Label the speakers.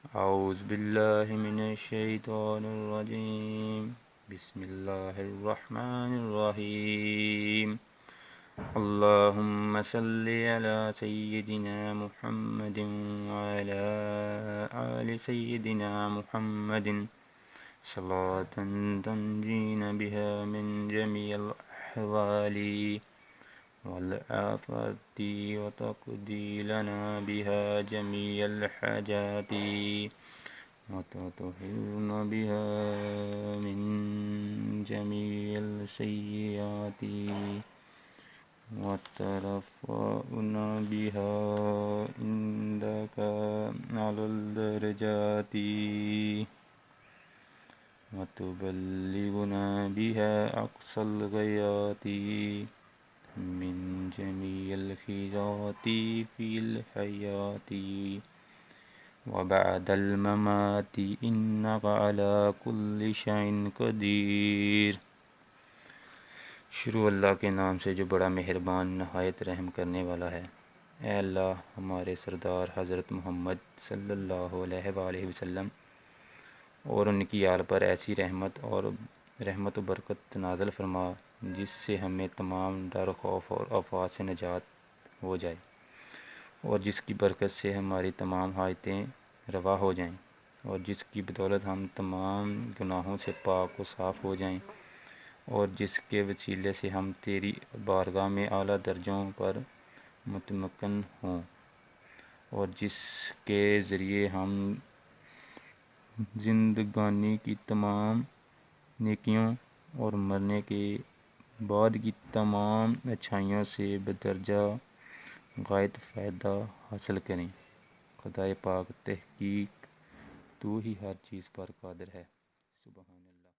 Speaker 1: औज़ु बिल्लाहि मिनश शैतानिर रजीम। बिस्मिल्लाहिर रहमानिर रहीम। अल्लाहुम्मा सल्लि अला सय्यिदिना मुहम्मदिन व अला आलि सय्यिदिना मुहम्मदिन सलातन तंजीना बिहा मिन जमीइल अहवाली वल आफाती व तक़दी लना बिहा जमीअल हाजाती व तुतहिरना बिहा मिन जमीइल सय्यिआती व तरफ़अना बिहा इंदका अलल दरजाती व तुबल्लिगुना बिहा अक़सल गयाती मिन जमीइल खैराती फ़िल हयाती व बअदल ममाती इन्नका अला कुल्लि शैइन क़दीर। शुरू अल्लाह के नाम से जो बड़ा मेहरबान नहायत रहम करने वाला है। ऐ अल्लाह, हमारे सरदार हज़रत मोहम्मद सल्लल्लाहु अलैहि वसल्लम और उनकी आल पर ऐसी रहमत व बरकत नाज़िल फरमा जिससे हमें तमाम डर, खौफ और आफात से निजात हो जाए और जिसकी बरकत से हमारी तमाम हाजतें रवा हो जाएं और जिसकी बदौलत हम तमाम गुनाहों से पाक व साफ़ हो जाएं और जिसके वसीले से हम तेरी बारगाह में आला दर्जों पर मुतमक्किन हों और जिसके ज़रिए हम जिंदगानी की तमाम नेकियों और मरने के बाद की तमाम अच्छाइयों से बदरजा गायत फ़ायदा हासिल करें। खुदाए पाक, तहकीक तू ही हर चीज़ पर कादिर है। सुबहान अल्लाह।